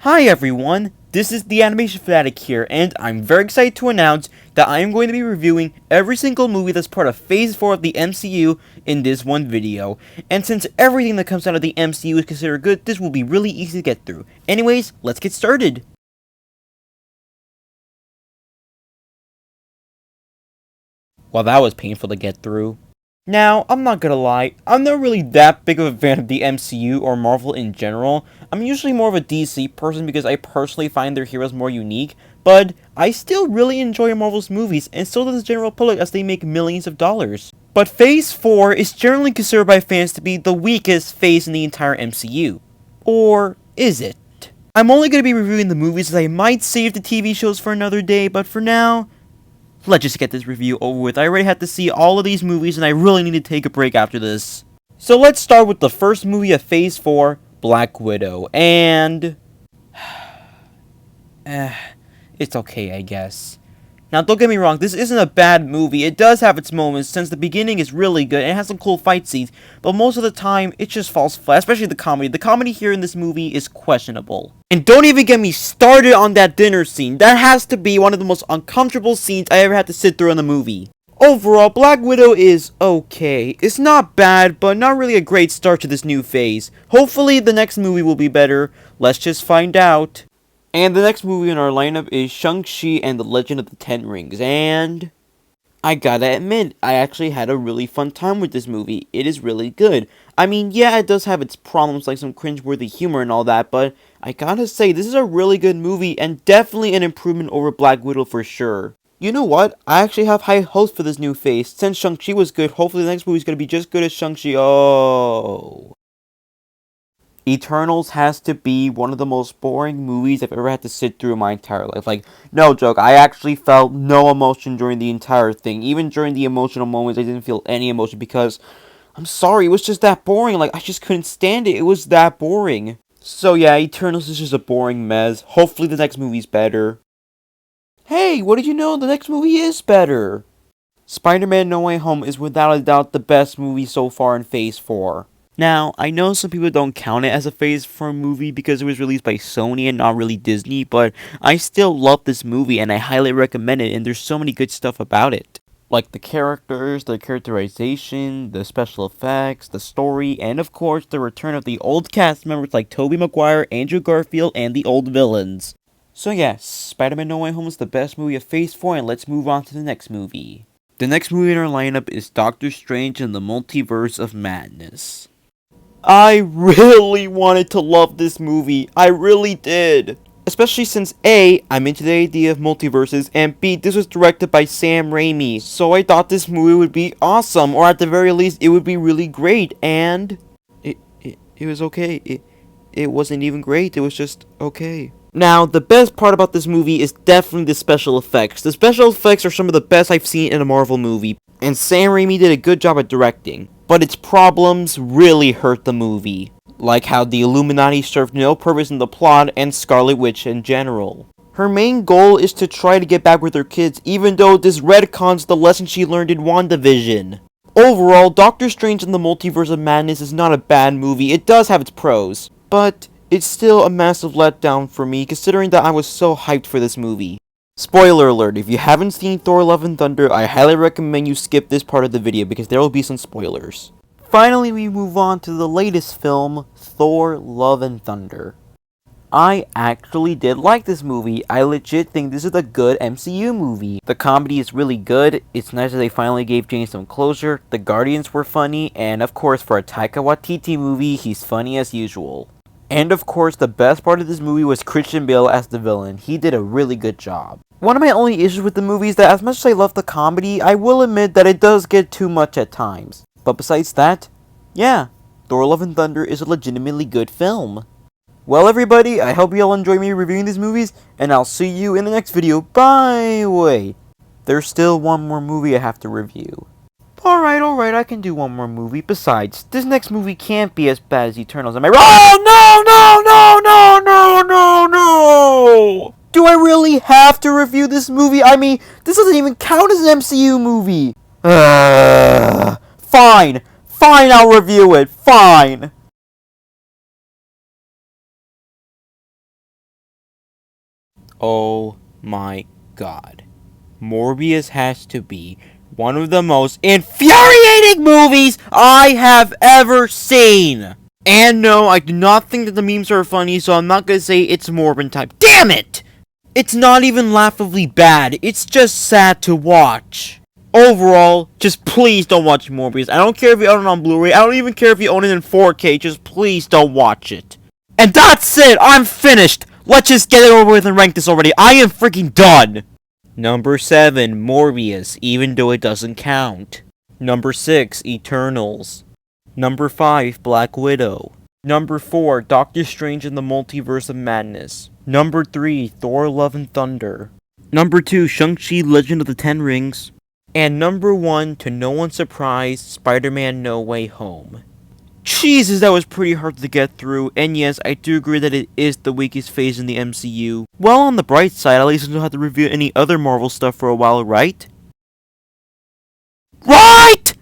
Hi everyone, this is the Animation Fanatic here, and I'm very excited to announce that I am going to be reviewing every single movie that's part of Phase 4 of the MCU in this one video. And since everything that comes out of the MCU is considered good, this will be really easy to get through. Anyways, let's get started! Well, that was painful to get through. Now, I'm not gonna lie, I'm not really that big of a fan of the MCU or Marvel in general. I'm usually more of a DC person because I personally find their heroes more unique, but I still really enjoy Marvel's movies, and so does the general public as they make millions of dollars. But Phase 4 is generally considered by fans to be the weakest phase in the entire MCU. Or is it? I'm only going to be reviewing the movies as I might save the TV shows for another day, but for now, let's just get this review over with. I already had to see all of these movies and I really need to take a break after this. So let's start with the first movie of Phase 4, Black Widow. And it's okay, I guess. Now, don't get me wrong, this isn't a bad movie. It does have its moments, since the beginning is really good and it has some cool fight scenes, but most of the time, it just falls flat, especially the comedy. The comedy here in this movie is questionable. And don't even get me started on that dinner scene. That has to be one of the most uncomfortable scenes I ever had to sit through in the movie. Overall, Black Widow is okay. It's not bad, but not really a great start to this new phase. Hopefully, the next movie will be better. Let's just find out. And the next movie in our lineup is Shang-Chi and the Legend of the Ten Rings, and I gotta admit, I actually had a really fun time with this movie. It is really good. I mean, yeah, it does have its problems, like some cringeworthy humor and all that, but I gotta say, this is a really good movie, and definitely an improvement over Black Widow for sure. You know what? I actually have high hopes for this new phase. Since Shang-Chi was good, hopefully the next movie is gonna be just good as Shang-Chi. Oh. Eternals has to be one of the most boring movies I've ever had to sit through in my entire life. Like, no joke, I actually felt no emotion during the entire thing. Even during the emotional moments, I didn't feel any emotion because, I'm sorry, it was just that boring. Like, I just couldn't stand it. It was that boring. So yeah, Eternals is just a boring mess. Hopefully the next movie's better. Hey, what did you know? The next movie is better. Spider-Man No Way Home is without a doubt the best movie so far in Phase 4. Now, I know some people don't count it as a Phase 4 movie because it was released by Sony and not really Disney, but I still love this movie and I highly recommend it, and there's so many good stuff about it. Like the characters, the characterization, the special effects, the story, and of course the return of the old cast members like Tobey Maguire, Andrew Garfield, and the old villains. So yes, Spider-Man No Way Home is the best movie of Phase 4, and let's move on to the next movie. The next movie in our lineup is Doctor Strange and the Multiverse of Madness. I really wanted to love this movie. I really did. Especially since A, I'm into the idea of multiverses, and B, this was directed by Sam Raimi. So I thought this movie would be awesome, or at the very least, it would be really great, and it was okay. It wasn't even great, it was just okay. Now, the best part about this movie is definitely the special effects. The special effects are some of the best I've seen in a Marvel movie, and Sam Raimi did a good job at directing. But its problems really hurt the movie, like how the Illuminati served no purpose in the plot and Scarlet Witch in general. Her main goal is to try to get back with her kids, even though this retcons the lesson she learned in WandaVision. Overall, Doctor Strange and the Multiverse of Madness is not a bad movie. It does have its pros, but it's still a massive letdown for me considering that I was so hyped for this movie. Spoiler alert, if you haven't seen Thor Love and Thunder, I highly recommend you skip this part of the video because there will be some spoilers. Finally, we move on to the latest film, Thor Love and Thunder. I actually did like this movie. I legit think this is a good MCU movie. The comedy is really good, it's nice that they finally gave James some closure, the Guardians were funny, and of course for a Taika Waititi movie, he's funny as usual. And of course, the best part of this movie was Christian Bale as the villain. He did a really good job. One of my only issues with the movie is that as much as I love the comedy, I will admit that it does get too much at times. But besides that, yeah, Thor Love and Thunder is a legitimately good film. Well everybody, I hope you all enjoy me reviewing these movies, and I'll see you in the next video. Bye! Wait, there's still one more movie I have to review. Alright, I can do one more movie. Besides, this next movie can't be as bad as Eternals, am I right? Oh, no! Do I really have to review this movie? I mean, this doesn't even count as an MCU movie. Fine, I'll review it. Fine. Oh my god. Morbius has to be one of the most infuriating movies I have ever seen! And no, I do not think that the memes are funny, so I'm not gonna say it's Morbin type. Damn it! It's not even laughably bad, it's just sad to watch. Overall, just please don't watch Morbius. I don't care if you own it on Blu-ray, I don't even care if you own it in 4K, just please don't watch it. And that's it! I'm finished! Let's just get it over with and rank this already. I am freaking done! Number 7, Morbius, even though it doesn't count. Number 6, Eternals. Number 5, Black Widow. Number 4, Doctor Strange in the Multiverse of Madness. Number 3, Thor Love and Thunder. Number 2, Shang-Chi Legend of the Ten Rings. And number 1, to no one's surprise, Spider-Man No Way Home. Jesus, that was pretty hard to get through, and yes, I do agree that it is the weakest phase in the MCU. Well, on the bright side, at least I don't have to review any other Marvel stuff for a while, right? RIGHT?!